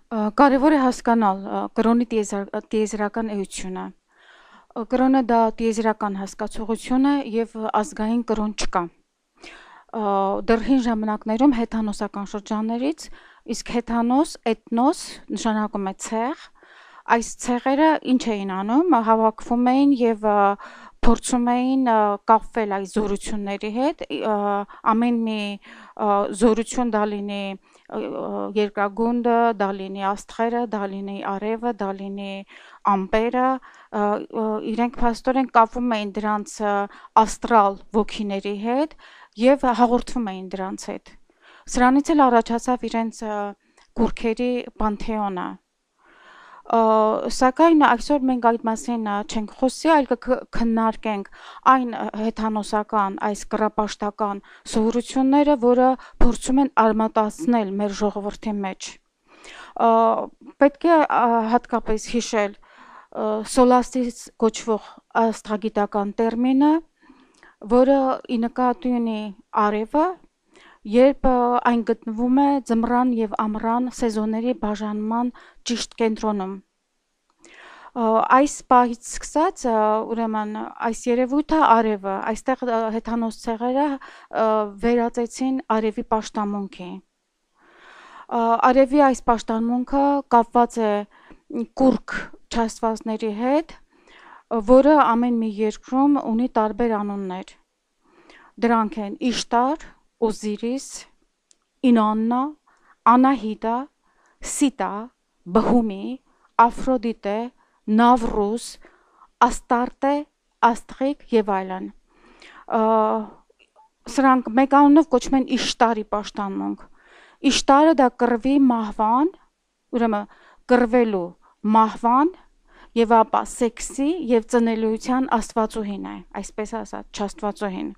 Կարևոր է հասկանալ կրոնի տիեզերական էությունը։ Կրոնը դա տիեզերական հասկացողություն է եւ ազգային կրոն չկա։ Դեռ հին ժամանակներում հեթանոսական շրջաններից, իսկ հեթանոս, էթնոս նշանակում է ցեղ, այս ցեղերը ինչ էին անում, հավաքվում էին եւ փորձում էին կապվել այս զորությունների հետ, ամեն մի զորություն դա լինի երկրագունդը, դա լինի աստղերը, դա լինի արևը, դա լինի ամպերը, իրենք փաստորեն կապվում էին դրանց աստրալ ոգիների հետ եւ հաղորդվում էին դրանց հետ։ Սրանից էլ առաջացավ իրենց կուրքերի պանթեոնը։ Սակայն այսօր մենք այդ մասին չենք խոսի, այլ կքննարկենք այն հեթանոսական, այս կռապաշտական սովորությունները, որը փորձում են արմատացնել մեր ժողովրդի մեջ։ Պետք է հատկապես հիշել սոլաստիս կոչվող աստղագիտական տերմինը, որը ի նկատի ունի արևը, երբ այն գտնվում է ձմռան եւ ամռան սեզոնների բաժանման ճիշտ կենտրոնում։ Այս պահից սկսած, ուրեմն այս երևույթը արևը, այստեղ հեթանոս ցեղերը վերածեցին արևի պաշտամունքի։ Արևի այս պաշտամունքը կապված է կուրք չաստվածների հետ, որը ամեն մի երկրում ունի տարբեր անուններ։ Դրանք են Իշտար, Օզիրիս, Ինաննա, Անահիտա, Սիտա, Բհումի, Աֆրոդիտե, Նավրուզ, Աստարտե, Աստղիկ եւ այլն։ Սրանք մեկ անունով կոչվում են Իշտարի պաշտամունք։ Իշտարը դա կռվի մահվան, ուրեմն կռվելու մահվան եւ ապա սեքսի եւ ծնելիության աստվածուհին է, այսպես ասած, չաստվածուհին։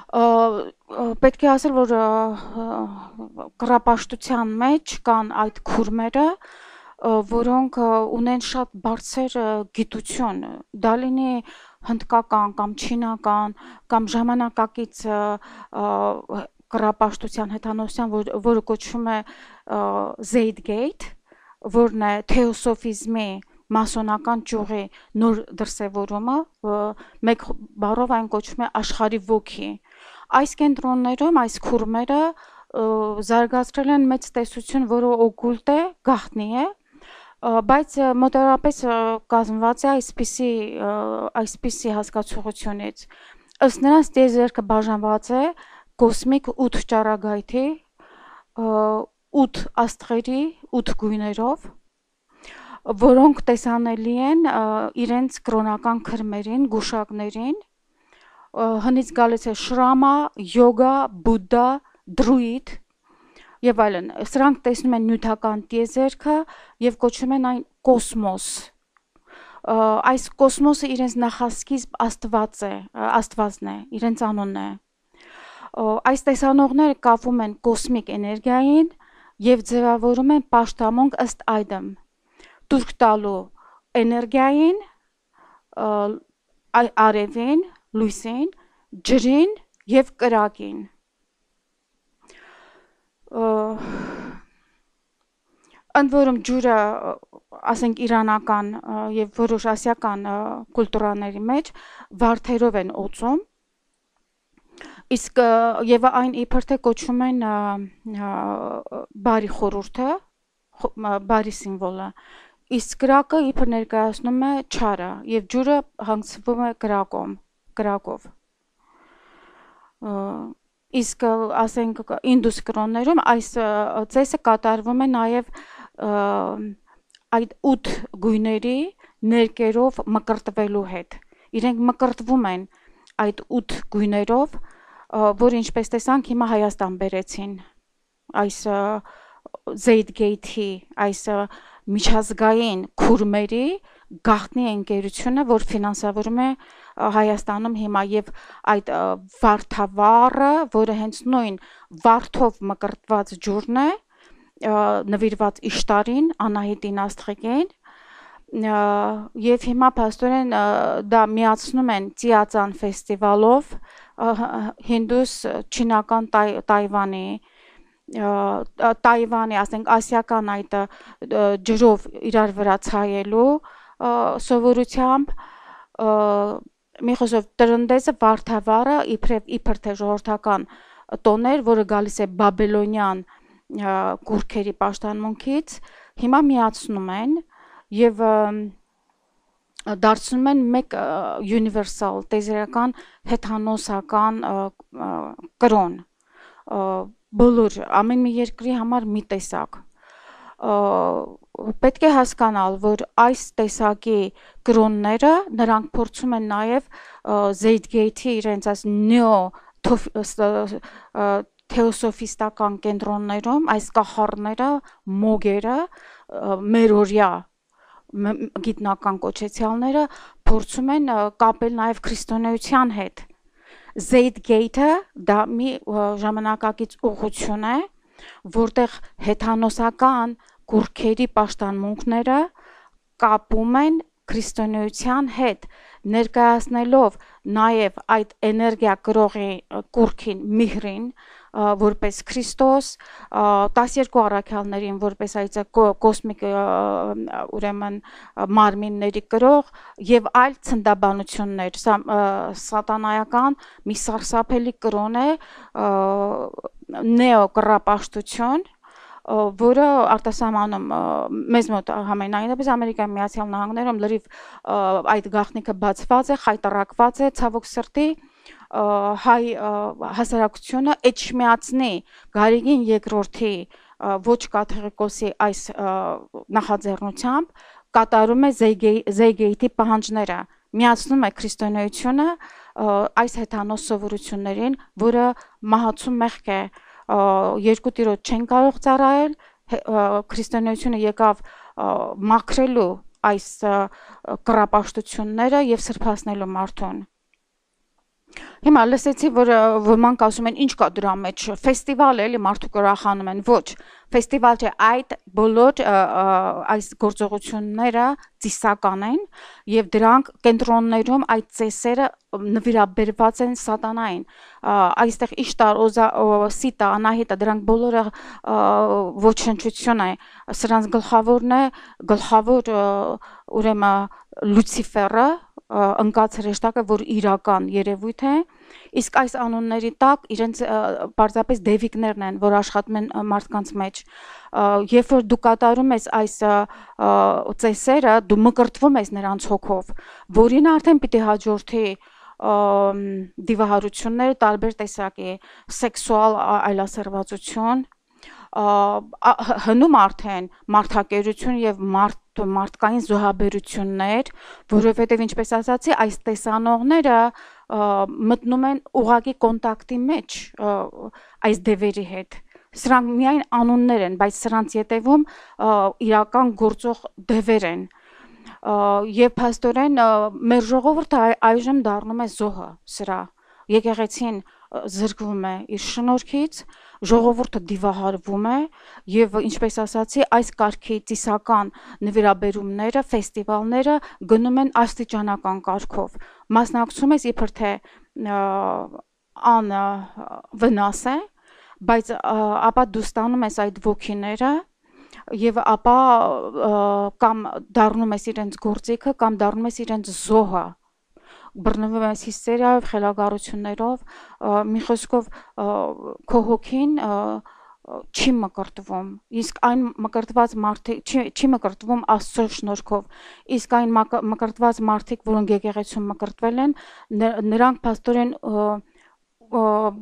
Պետք է ասել, որ կռապաշտության մեջ կան այդ քուրմերը, որոնք ունեն շատ բարձր գիտություն, դա լինի հնդկական կամ չինական կամ ժամանակակից կռապաշտության հեթանոսյան, որը կոչվում է Զեյդգեյթ, որն է թեոսոֆիզմի մասոնական ճյուղի նոր դրսևորումը, մեկ բառով այն կոչվում է աշխարհի ոգի։ Այս կենտրոններում այս քուրմերը զարգացրել են մեծ տեսություն, որը օկուլտ է, գաղտնի է, բայց մոտավորապես կազմված է այսպիսի հասկացությունից։ Ըստ նրանց տիեզերքը բաժանված է կոսմիկ 8 ճառագայթի, 8 աստղերի, 8 գույներով, որոնք տեսանելի են իրենց կրոնական քրմերին, գուշակներին, հնից գալիս է շրամա, յոգա, բուդդա, դրուիդ եւ այլն։ Սրանք տեսնում են նյութական տիեզերքը եւ կոչում են այն կոսմոս։ Այս կոսմոսը իրենց նախասկիզբ աստվածն է, իրենց անունն է։ Այս տեսանողները կապվում են կոսմիկ էներգիային եւ ձևավորում են պաշտամունք ըստ այդմ։ Տուրք տալու էներգիային, արևին, լույսին, ջրին եւ կրակին։ Ընդ որում ջուրը, ասենք իրանական եւ որոշ ասիական կուլտուրաների մեջ վարդերով են օծում, իսկ եւ այն իբր թե կոչում են բարի խորհուրդը, բարի սիմվոլը, իսկ կրակը իբր ներկայացնում է չարը եւ ջուրը հանգցվում է կրակով։ Իսկ ասենք ինդուս կրոններում այս ծեսը կատարվում է նաեւ այդ 8 գույների ներկերով մկրտվելու հետ։ Իրենք մկրտվում են այդ 8 գույներով, որ ինչպես տեսանք հիմա Հայաստան բերեցին այս Զեյդգեյթի, այս միջազգային քուրմերի գաղտնի ընկերությունը, որ ֆինանսավորում է Հայաստանում հիմա եւ այդ վարդավառը, որը հենց նույն վարդով մկրտված ջուրն է, նվիրված Իշտարին, Անահիտին, Աստղիկին, եւ հիմա փաստորեն դա միացնում են Ծիածան ֆեստիվալով, հինդուս, չինական Տայվանի Տայվանի, ասենք ասիական այդ ջրով իրար վրա ցայելու սովորությամբ մի խոսով տրնդեզը վարդավառը իբր թե ժողովրդական տոներ, որը գալիս է բաբելոնյան կուրքերի պաշտամունքից, հիմա միացնում են եւ դարձնում են մեկ universal տեզերական հեթանոսական կրոն բոլոր ամեն մի երկրի համար մի տեսակ պետք է հասկանալ, որ այս տեսակի կրոնները նրանք փորձում են նաև Զեյդգեյթի իրենց այս նեո թեոսոֆիստական կենտրոններում այս կախարդները, մոգերը, մերօրյա գիտնական կոչեցյալները փորձում են կապել նաև քրիստոնեության հետ։ Զեյդգեյթը դա մի ժամանակակից ուղղություն է, որտեղ հեթանոսական կուրքերի պաշտամունքները կապում են քրիստոնեության հետ, ներկայացնելով նաև այդ էներգիա կրողի կուրքին Միհրին որպես Քրիստոս, 12 առաքյալներին որպես այդ կոսմիկ ուրեմն մարմինների կրող եւ այլ ցնդաբանություններ, սատանայական մի սարսափելի կրոն է նեո կռապաշտություն, որը արտասահմանում մեզ մոտ համենայնպես Ամերիկայի Միացյալ Նահանգներում լրիվ այդ գաղտնիքը բացված է, խայտարակված է, ցավոք սրտի հայ հասարակությունը էջմիածնի Գարեգին II-ի ոչ կաթողիկոսի այս նախաձեռնությամբ կատարում է Զեյգեյթի պահանջները, միացնում է քրիստոնեությունը այս հեթանոս սովորություններին, որը մահացու մեղք է երկու տիրոջ չեն կարող ծառայել, քրիստոնեությունը եկավ մաքրելու այս կռապաշտությունները եւ սրբացնելու մարդուն։ Հիմա լսեցի, որ ոմանք ասում են, ինչ կա դրա մեջ, ֆեստիվալ է, էլի մարդու կրախանում են, ոչ, ֆեստիվալ չէ, այդ բոլոր այս գործողությունները ծիսական են եւ դրանք կենտրոններում այդ ծեսերը նվիրաբերված են սատանային, այստեղ Իշտար, Սիտա, Անահիտը, դրանք բոլորը ոչնչություն է, սրանց գլխավորն է, գլխավոր ուրեմն Լուցիֆերը ընկած հրեշտակը, որ իրական երևույթ է, իսկ այս անունների տակ իրենց պարզապես դևիկներն են, որ աշխատում են մարդկանց մեջ, երբ որ դու կատարում ես այս ծեսերը, դու մկրտվում ես նրանց հոգով, որին արդեն պիտի հաջորդի դիվահարություններ, տարբեր տեսակի սեքսուալ այլասերվածություն, հնում արդեն մարդակերություն եւ մարդկային զոհաբերություններ, որովհետեւ ինչպես ասացի, այս տեսանողները մտնում են ուղղակի կոնտակտի մեջ այս դևերի հետ։ Սրանք միայն անուններ են, բայց սրանց ետևում իրական գործող դևեր են։ Եվ փաստորեն մեր ժողովուրդը այժմ դառնում է զոհը սրա։ Եկեղեցին զրկվում է իր շնորհքից, ժողովուրդը դիվահարվում է եւ ինչպես ասացի, այս կարգի ծիսական նվիրաբերումները, ֆեստիվալները գնում են աստիճանական կարգով։ Մասնակցում ես իբր թե վնաս է, բայց ապա դու ստանում ես այդ ոգիները եւ ապա կամ դառնում ես իրենց գործիքը, կամ դառնում ես իրենց զոհը։ Բռնվում ես հիստերիայով, խելագարություններով, մի խոսքով քո հոգին չի մկրտվում, իսկ այն մկրտված մարդիկ չի մկրտվում Աստծո շնորհքով, իսկ այն մկրտված մարդիկ, որոնք եկեղեցում մկրտվել են, նրանք փաստորեն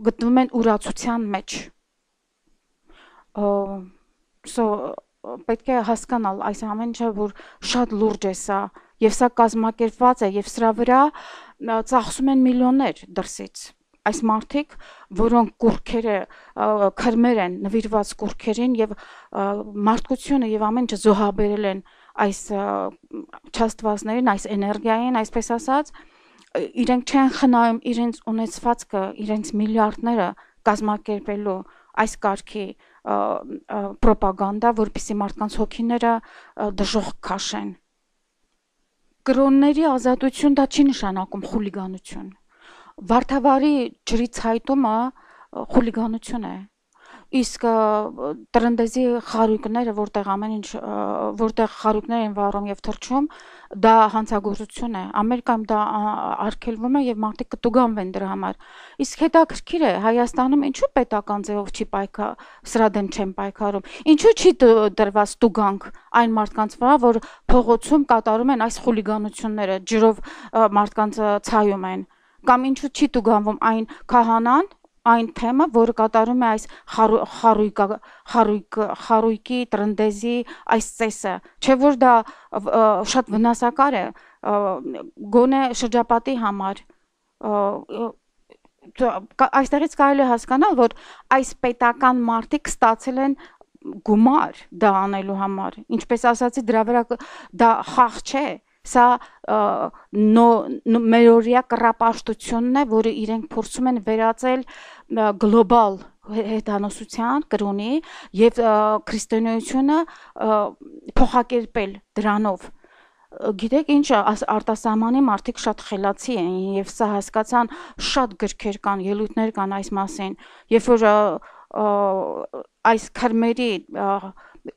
գտնվում են ուրացության մեջ։ Պետք է հասկանալ այս ամեն ինչը, որ շատ լուրջ է սա, եւ սա կազմակերպված է, եւ սրա վրա ծախսում են միլիոններ դրսից։ Այս մարդիկ, որոնք կուրքերը քրմեր են նվիրված կուրքերին եւ մարդկությունը եւ ամեն ինչը զոհաբերել են այս չաստվածներին, այս էներգիային, այսպես ասած, իրենք չեն խնայում իրենց ունեցվածքը, իրենց միլիարդները կազմակերպելու այս կարգի պրոպագանդա, որպեսզի մարդկանց հոգիները դժոխք քաշեն։ Կրոնների ազատություն դա չի նշանակում խուլիգանություն։ Վարդավառի ջրի ցայտումը խուլիգանություն է։ Իսկ տրնդեզի խարույկները, որտեղ ամեն ինչ, որտեղ խարույկներ են վառում եւ թռչում, դա հանցագործություն է։ Ամերիկայում դա արգելվում է եւ մարդիկ կտուգանվեն դրա համար։ Իսկ հետաքրքիր է Հայաստանում ինչու պետական ձևով չի սրա դեմ չեն պայքարում։ Ինչու չի դրված տուգանք այն մարդկանց վրա, որ փողոցում կատարում են այս խուլիգանությունները, ջրով մարդկանց ցայում են։ Կամ ինչու չի տուգանվում այն քահանան, այն թեմը, որը կատարում է այս խարույկի, տրնդեզի այս ծեսը, չէ որ դա շատ վնասակար է գոնե շրջապատի համար, այստեղից կարելի է հասկանալ, որ այս պետական մարդիկ ստացել են գումար դա անելու համար, ինչպես ասացի, դրա վրա դա խաղ չէ, սա մերօրյա կռապաշտությունն է, որը իրենք փորձում են վերածել գլոբալ հետանոսության կրոնի եւ քրիստոնեությունը փոխակերպել դրանով։ Գիտեք ինչ, արտասահմանի մարդիկ շատ խելացի են եւ սա հասկացան, շատ գրքեր կան, ելույթներ կան այս մասին, երբ որ այս քրմերի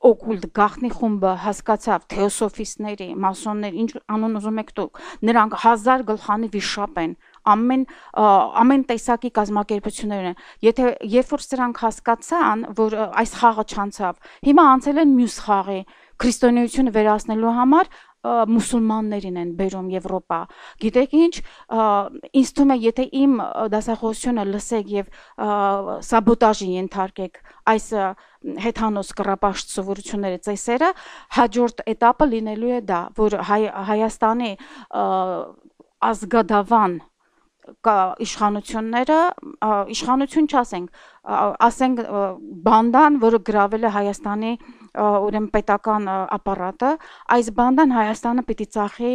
օկուլտ գաղտնի խումբը հասկացավ թեոսոֆիստների, մասոնների, ինչ անուն ուզում եք դուք, նրանք 1000 գլխանի վիշապ են, ամեն տեսակի կազմակերպություններ են։ Երբ որ սրանք հասկացան, որ այս խաղը չանցավ, հիմա անցել են մյուս խաղի, քրիստոնեությունը վերացնելու համար մուսուլմաններին են բերում Եվրոպա։ Գիտեք ինչ, ինձ թվում է, եթե իմ դասախոսությունը լսեք եւ սաբոտաժի ենթարկեք այս հեթանոս կռապաշտ սովորությունների ծեսերը, հաջորդ էտապը լինելու է դա, որ Հայաստանի ազգադավան իշխանությունները, իշխանություն չասենք, ասենք բանդան, որը գրավել է Հայաստանի ուրեմն պետական ապարատը, այս բանդան Հայաստանը պիտի ծախի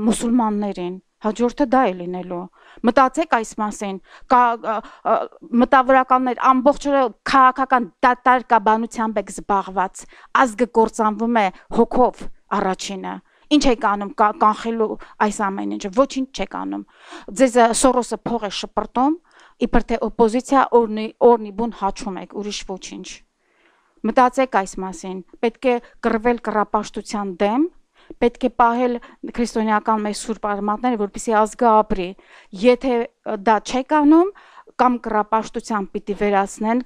մուսուլմաններին, հաջորդը դա է լինելու։ Մտածեք այս մասին, մտավորականներ ամբողջ օրը քաղաքական դատարկաբանությամբ եք զբաղված, ազգը կործանվում է հոգով առաջինը։ Ինչ եք անում կանխելու այս ամեն ինչը, ոչինչ չեք անում։ Ձեզ Սորոսը փող է շպրտում, իբր թե օպոզիցիա օրնի բուն հաչում եք, ուրիշ ոչինչ։ Մտածեք այս մասին, պետք է կռվել կռապաշտության դեմ, պետք է պահել քրիստոնեական մեր սուրբ արմատները, որպեսզի ազգը ապրի։ Եթե դա չեք անում, կամ կռապաշտության պիտի վերացնեն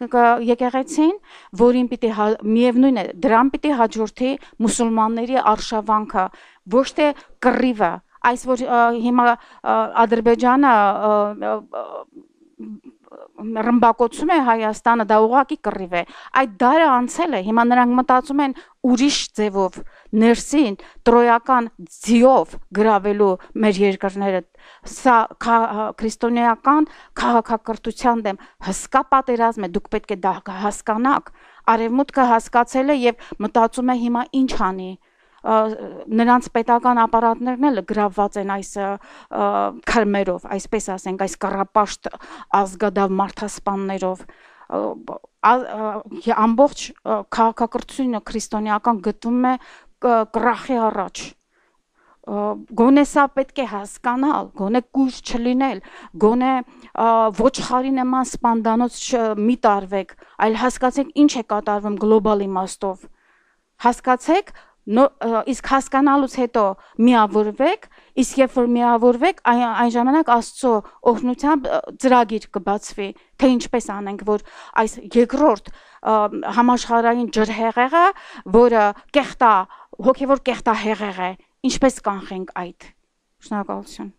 եկեղեցին, որին պիտի միևնույն է, դրան պիտի հաջորդի մուսուլմանների արշավանքը, ոչ թե կռիվը, այս որ հիմա Ադրբեջանը ռմբակոծում է Հայաստանը, դա ուղղակի կռիվ է, այդ դարը անցել է, հիմա նրանք մտածում են ուրիշ ձևով, ներսին, տրոյական ձիով գրավելու մեր երկրները, սա քրիստոնեական քաղաքակրթության դեմ հսկա պատերազմ է, դուք պետք է դա հասկանաք, արևմուտքը հասկացել է եւ մտածում է հիմա ինչ անի, նրանց պետական ապարատներն էլ գրավված են այս քրմերով, այսպես ասենք, այս կռապաշտ ազգադավ մարդասպաններով, ամբողջ քաղաքակրթությունը քրիստոնեական գտնվում է կռախի առաջ, գոնե սա պետք է հասկանալ, գոնե կույր չլինել, գոնե ոչխարի նման սպանդանոց մի տարվեք, այլ հասկացեք ինչ է կատարվում գլոբալ իմաստով, հասկացեք, իսկ հասկանալուց հետո միավորվեք, իսկ երբ որ միավորվեք, այն ժամանակ Աստծո օգնությամբ ծրագիր կբացվի, թե ինչպես անենք, որ այս երկրորդ համաշխարհային ջրհեղեղը, որը կեղտա, հոգևոր կեղտահեղեղ է, ինչպես կանխենք այդ։ Շնորհակալություն։